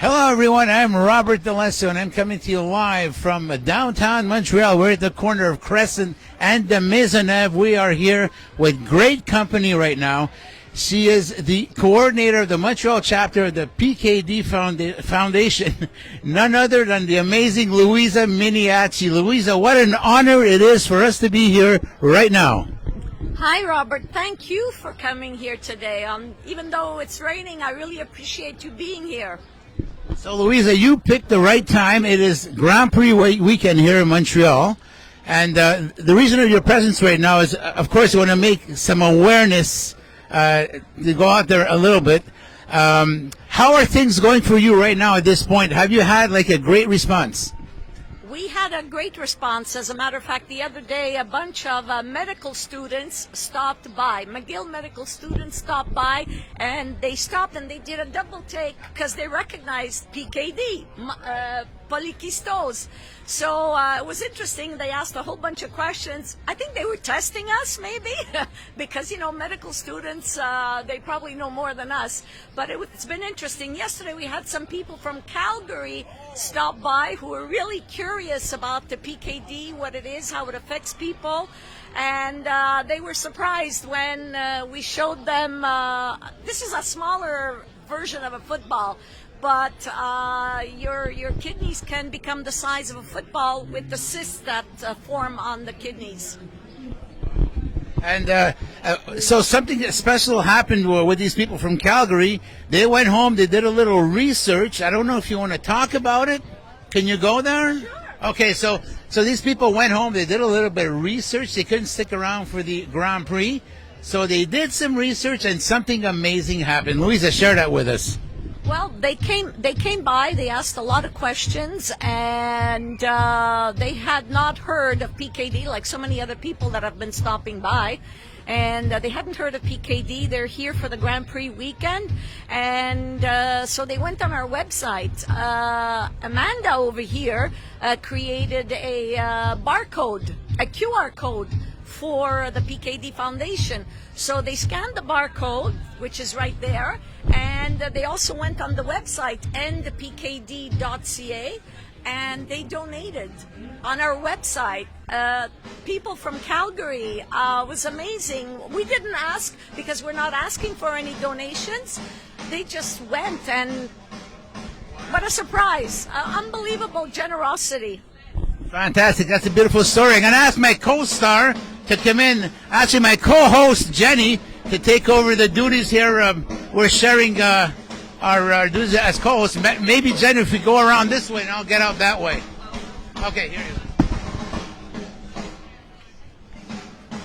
Hello, everyone. I'm Robert D'Alesso, and I'm coming to you live from downtown Montreal. We're at the corner of Crescent and de Maisonneuve. We are here with great company right now. She is the coordinator of the Montreal chapter of the PKD Foundation, none other than the amazing Luisa Miniaci. Luisa, what an honor it is for us to be here right now. Hi, Robert. Thank you for coming here today. Even though it's raining, I really appreciate you being here. So, Luisa, you picked the right time. It is Grand Prix weekend here in Montreal. And the reason of your presence right now is, of course, you want to make some awareness to go out there a little bit. How are things going for you right now at this point? Have you had like a great response? We had a great response. As a matter of fact, the other day, a bunch of medical students stopped by. McGill medical students stopped by, and they stopped and they did a double take because they recognized PKD, polykystose. So it was interesting. They asked a whole bunch of questions. I think they were testing us, maybe, because, you know, medical students, they probably know more than us. But it's been interesting. Yesterday, we had some people from Calgary stop by who were really curious about the PKD, what it is, how it affects people. And they were surprised when we showed them, this is a smaller version of a football, but your kidneys can become the size of a football with the cysts that form on the kidneys. And so something special happened with these people from Calgary. They went home, they did a little research. I don't know if you want to talk about it. Can you go there? Sure. Okay, so these people went home, they did a little bit of research. They couldn't stick around for the Grand Prix. So they did some research and something amazing happened. Luisa, share that with us. Well, they came by, they asked a lot of questions, and they had not heard of PKD like so many other people that have been stopping by. And they hadn't heard of PKD. They're here for the Grand Prix weekend. And so they went on our website. Amanda over here created a barcode, a QR code for the PKD Foundation. So they scanned the barcode, which is right there, and they also went on the website, endpkd.ca, and they donated on our website. People from Calgary, was amazing. We didn't ask because we're not asking for any donations. They just went, and what a surprise. Unbelievable generosity. Fantastic. That's a beautiful story. I'm going to ask my co-star to come in. Actually, my co-host, Jenny, to take over the duties here. We're sharing our duties as co-hosts. Maybe, Jenny, if we go around this way, and I'll get out that way. Okay, here you go.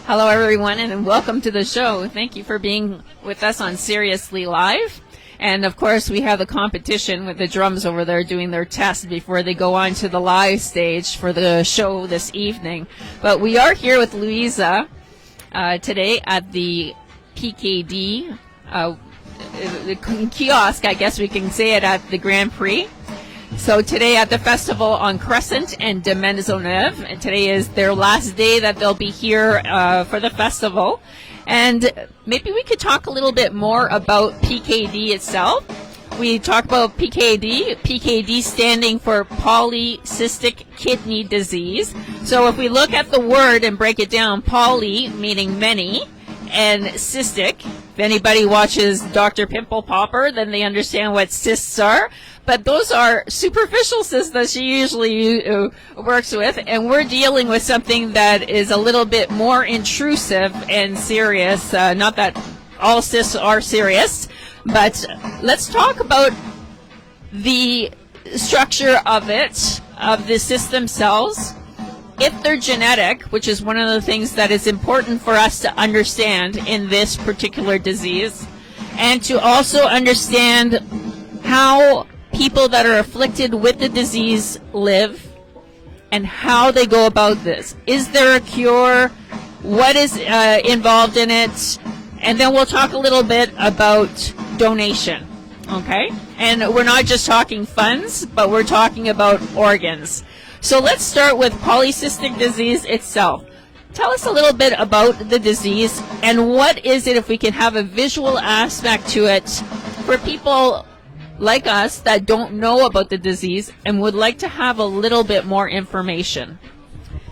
Hello, everyone, and welcome to the show. Thank you for being with us on Seriously Live. And, of course, we have the competition with the drums over there doing their test before they go on to the live stage for the show this evening. But we are here with Luisa today at the PKD the kiosk, I guess we can say it, at the Grand Prix. So today at the festival on Crescent and de Maisonneuve, and today is their last day that they'll be here for the festival. And maybe we could talk a little bit more about PKD itself. We talk about PKD standing for polycystic kidney disease. So if we look at the word and break it down, poly meaning many, and cystic, if anybody watches Dr. Pimple Popper, then they understand what cysts are. But those are superficial cysts that she usually works with, and we're dealing with something that is a little bit more intrusive and serious. Not that all cysts are serious, but let's talk about the structure of it, of the cysts themselves. If they're genetic, which is one of the things that is important for us to understand in this particular disease, and to also understand how people that are afflicted with the disease live and how they go about this. Is there a cure? What is involved in it? And then we'll talk a little bit about donation, okay? And we're not just talking funds, but we're talking about organs. So let's start with polycystic disease itself. Tell us a little bit about the disease and what is it, if we can have a visual aspect to it, for people like us that don't know about the disease and would like to have a little bit more information?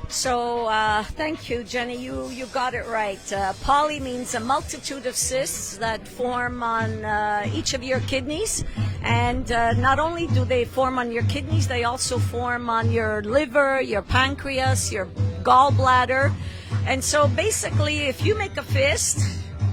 So thank you, Jenny. You got it right. Poly means a multitude of cysts that form on each of your kidneys. And not only do they form on your kidneys, they also form on your liver, your pancreas, your gallbladder. And so basically, if you make a fist,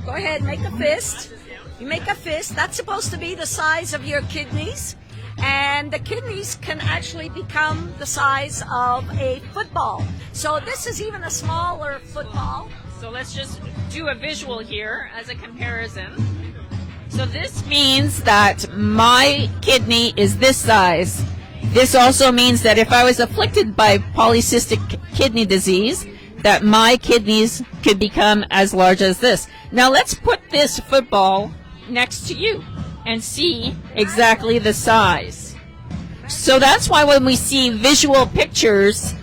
go ahead, make a fist. You make a fist, that's supposed to be the size of your kidneys. And the kidneys can actually become the size of a football. So this is even a smaller football. So let's just do a visual here as a comparison. So this means that my kidney is this size. This also means that if I was afflicted by polycystic kidney disease, that my kidneys could become as large as this. Now let's put this football next to you and see exactly the size. So that's why when we see visual pictures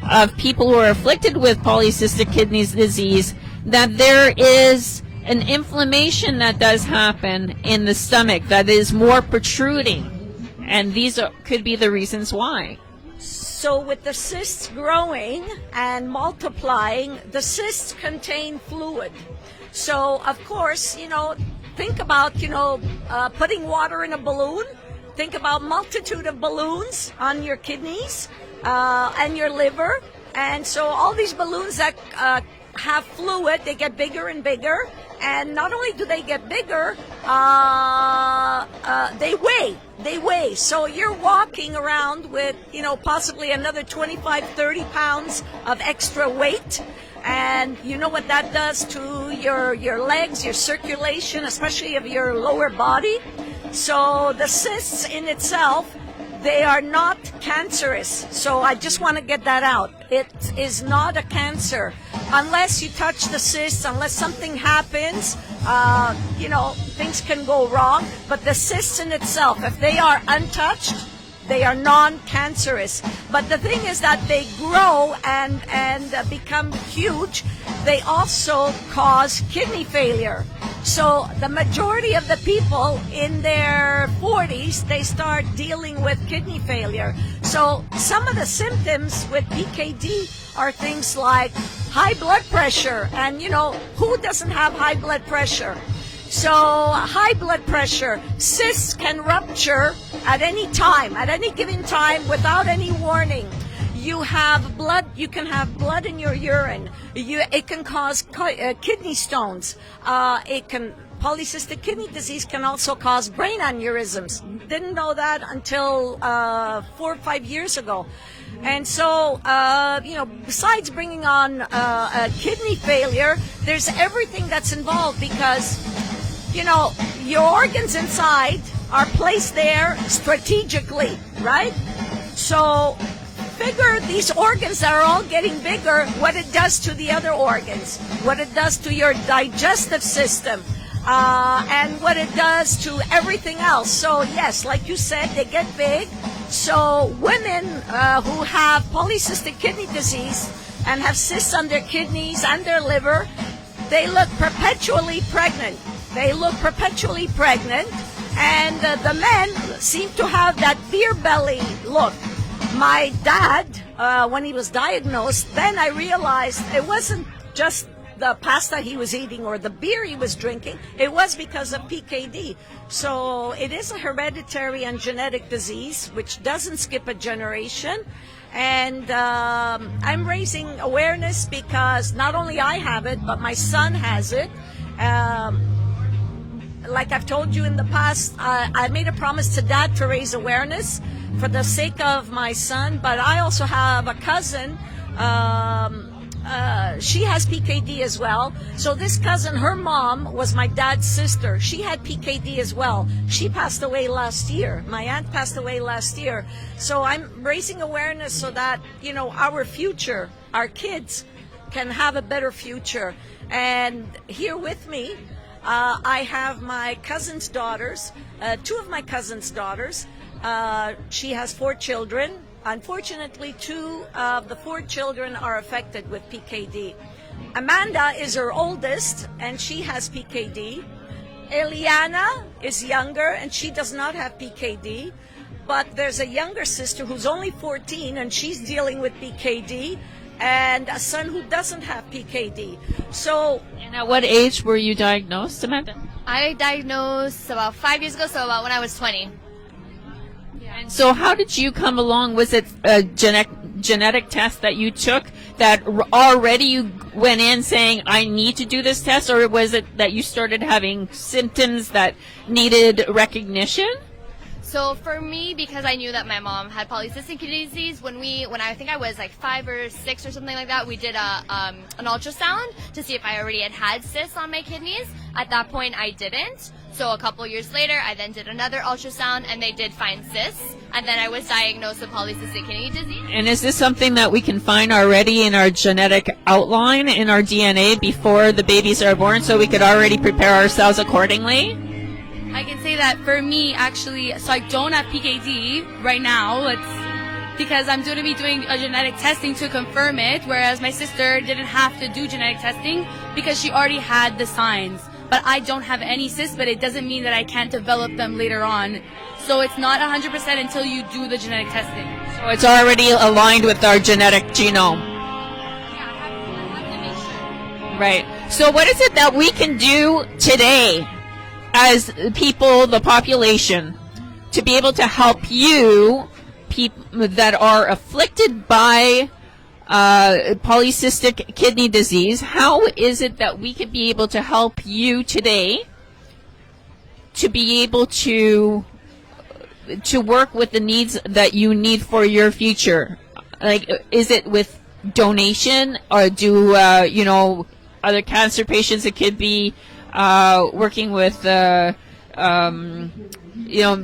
of people who are afflicted with polycystic kidney disease, that there is an inflammation that does happen in the stomach that is more protruding. And these could be the reasons why. So with the cysts growing and multiplying, the cysts contain fluid. So of course, think about, putting water in a balloon. Think about multitude of balloons on your kidneys and your liver. And so all these balloons that have fluid, they get bigger and bigger. And not only do they get bigger, they weigh. They weigh. So you're walking around with, possibly another 25, 30 pounds of extra weight. And you know what that does to your legs, your circulation, especially of your lower body. So the cysts in itself, they are not cancerous. So I just want to get that out. It is not a cancer. Unless you touch the cysts, unless something happens, things can go wrong. But the cysts in itself, if they are untouched, they are non-cancerous. But the thing is that they grow and become huge. They also cause kidney failure. So the majority of the people in their 40s, they start dealing with kidney failure. So some of the symptoms with PKD are things like high blood pressure. And, who doesn't have high blood pressure? So high blood pressure, cysts can rupture at any time, at any given time, without any warning. You can have blood in your urine. It can cause kidney stones. Polycystic kidney disease can also cause brain aneurysms. Didn't know that until 4 or 5 years ago. And so, besides bringing on kidney failure, there's everything that's involved because, your organs inside are placed there strategically, right? So figure these organs that are all getting bigger, what it does to the other organs, what it does to your digestive system, and what it does to everything else. So yes, like you said, they get big. So women who have polycystic kidney disease and have cysts on their kidneys and their liver, they look perpetually pregnant. And the men seem to have that beer belly look. My dad, when he was diagnosed, then I realized it wasn't just the pasta he was eating or the beer he was drinking. It was because of PKD. So it is a hereditary and genetic disease, which doesn't skip a generation. And I'm raising awareness because not only I have it, but my son has it. Like I've told you in the past, I made a promise to Dad to raise awareness for the sake of my son, but I also have a cousin. She has PKD as well. So this cousin, her mom was my dad's sister. She had PKD as well. She passed away last year. My aunt passed away last year. So I'm raising awareness so that, our future, our kids can have a better future. And here with me, I have my cousin's daughters, 2 of my cousin's daughters. She has 4 children. Unfortunately, 2 of the 4 children are affected with PKD. Amanda is her oldest, and she has PKD. Eliana is younger and she does not have PKD, but there's a younger sister who's only 14 and she's dealing with PKD, and a son who doesn't have PKD. So, And at what age were you diagnosed, Samantha? I diagnosed about 5 years ago, so about when I was 20. And so how did you come along? Was it a genetic test that you took that already you went in saying, I need to do this test? Or was it that you started having symptoms that needed recognition? So for me, because I knew that my mom had polycystic kidney disease, when I think I was like 5 or 6 or something like that, we did an ultrasound to see if I already had cysts on my kidneys. At that point, I didn't. So a couple years later, I then did another ultrasound, and they did find cysts. And then I was diagnosed with polycystic kidney disease. And is this something that we can find already in our genetic outline, in our DNA, before the babies are born, so we could already prepare ourselves accordingly? I can say that for me, actually, so I don't have PKD right now. It's because I'm going to be doing a genetic testing to confirm it, whereas my sister didn't have to do genetic testing because she already had the signs. But I don't have any cysts, but it doesn't mean that I can't develop them later on. So it's not 100% until you do the genetic testing. So it's already aligned with our genetic genome. Yeah, I have to make sure. Right. So what is it that we can do today as people, the population, to be able to help you, people that are afflicted by polycystic kidney disease? How is it that we could be able to help you today to be able to work with the needs that you need for your future? Like, is it with donation, or do other cancer patients? It could be working with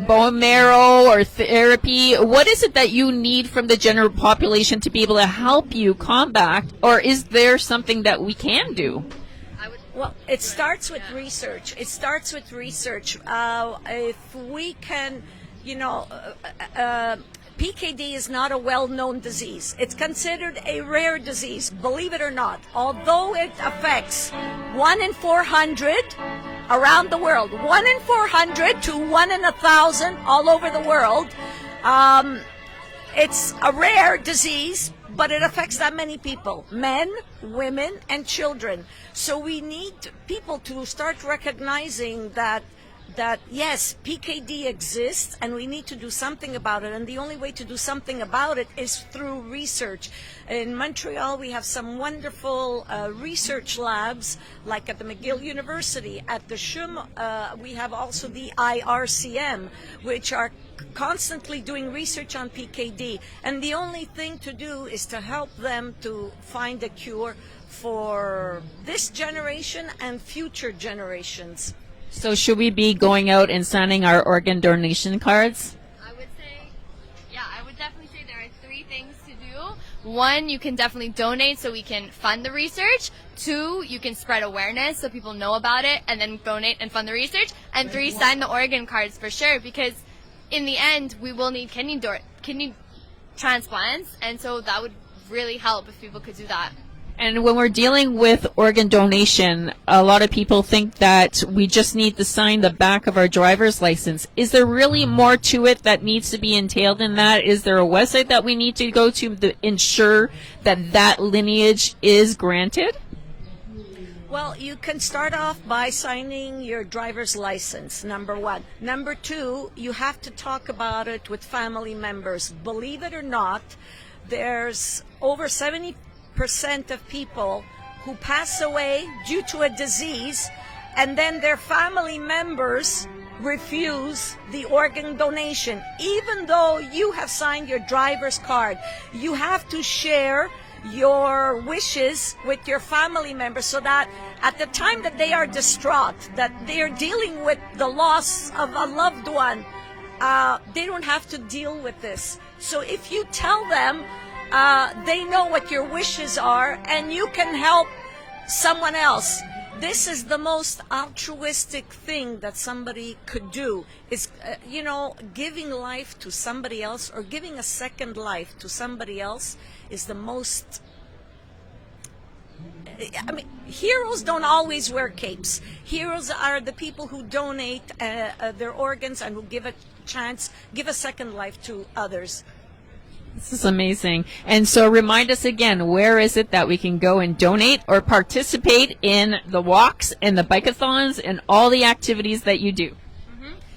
bone marrow or therapy. What is it that you need from the general population to be able to help you combat, or is there something that we can do? well, it starts with research. It starts with research. If we can, PKD is not a well-known disease. It's considered a rare disease, believe it or not. Although it affects 1 in 400 around the world, 1 in 400 to 1 in 1,000 all over the world. It's a rare disease, but it affects that many people, men, women, and children. So we need people to start recognizing that yes, PKD exists and we need to do something about it. And the only way to do something about it is through research. In Montreal, we have some wonderful research labs, like at the McGill University. At the CHUM, we have also the IRCM, which are constantly doing research on PKD. And the only thing to do is to help them to find a cure for this generation and future generations. So should we be going out and signing our organ donation cards? I would definitely say there are 3 things to do. 1, you can definitely donate so we can fund the research. 2, you can spread awareness so people know about it and then donate and fund the research. And 3, sign the organ cards for sure, because in the end, we will need kidney transplants, and so that would really help if people could do that. And when we're dealing with organ donation, a lot of people think that we just need to sign the back of our driver's license. Is there really more to it that needs to be entailed in that? Is there a website that we need to go to ensure that that lineage is granted? Well, you can start off by signing your driver's license, number 1. Number 2, you have to talk about it with family members. Believe it or not, there's over 70% of people who pass away due to a disease, and then their family members refuse the organ donation. Even though you have signed your driver's card, you have to share your wishes with your family members so that at the time that they are distraught, that they are dealing with the loss of a loved one, they don't have to deal with this. So if you tell them, they know what your wishes are, and you can help someone else. This is the most altruistic thing that somebody could do, is, giving life to somebody else, or giving a second life to somebody else, is the most, I mean, heroes don't always wear capes. Heroes are the people who donate their organs and who give a chance, give a second life to others. This is amazing. And so remind us again, where is it that we can go and donate or participate in the walks and the bike-a-thons and all the activities that you do?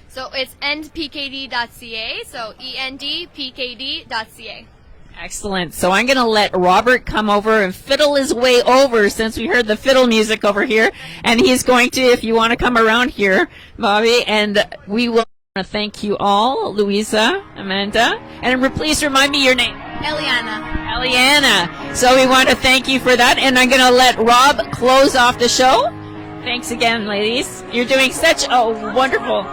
So it's endpkd.ca, so endpkd.ca. Excellent. So I'm going to let Robert come over and fiddle his way over, since we heard the fiddle music over here. And he's going to, if you want to come around here, Bobby, and we will thank you all, Luisa, Amanda, and please remind me your name. Eliana. So we want to thank you for that, and I'm going to let Rob close off the show. Thanks again, ladies. You're doing such a wonderful...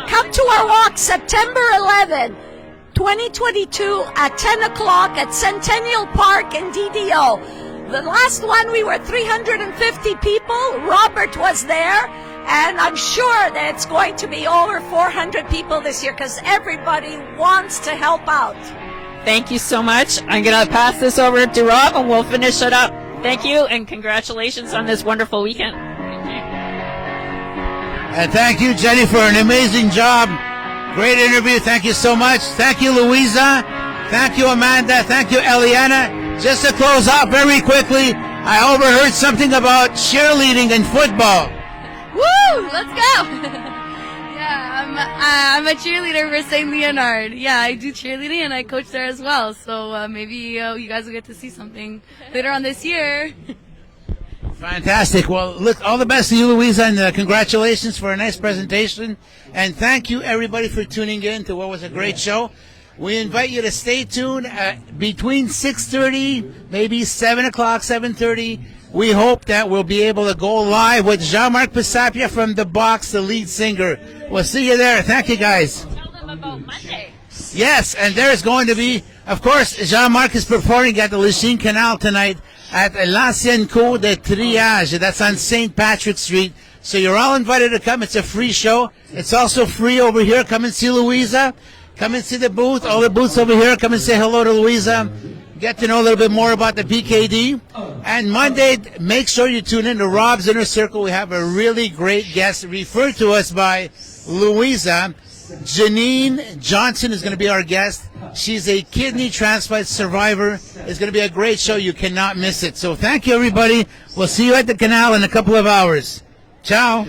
Come to our walk September 11, 2022 at 10 o'clock at Centennial Park in DDO. The last one we were 350 people. Robert was there, and I'm sure that it's going to be over 400 people this year because everybody wants to help out. Thank you so much. I'm going to pass this over to Rob and we'll finish it up. Thank you and congratulations on this wonderful weekend. And thank you, Jenny, for an amazing job. Great interview. Thank you so much. Thank you, Luisa. Thank you, Amanda. Thank you, Eliana. Just to close off very quickly, I overheard something about cheerleading and football. Woo! Let's go! Yeah, I'm a cheerleader for St. Leonard. Yeah, I do cheerleading and I coach there as well. So maybe you guys will get to see something later on this year. Fantastic. Well, look, all the best to you, Luisa, and congratulations for a nice presentation. And thank you, everybody, for tuning in to what was a great show. We invite you to stay tuned between 6:30, maybe 7 o'clock, 7:30. We hope that we'll be able to go live with Jean-Marc Pisapia from The Box, the lead singer. We'll see you there. Thank you, guys. Tell them about Monday. Yes, and there's going to be, of course, Jean-Marc is performing at the Lachine Canal tonight at l'Ancienne Cour de Triage. That's on St. Patrick Street. So you're all invited to come. It's a free show. It's also free over here. Come and see Luisa. Come and see the booth. All the booths over here. Come and say hello to Luisa. Get to know a little bit more about the PKD. And Monday, make sure you tune in to Rob's Inner Circle. We have a really great guest referred to us by Luisa. Janine Johnson is going to be our guest. She's a kidney transplant survivor. It's going to be a great show. You cannot miss it. So thank you, everybody. We'll see you at the canal in a couple of hours. Ciao.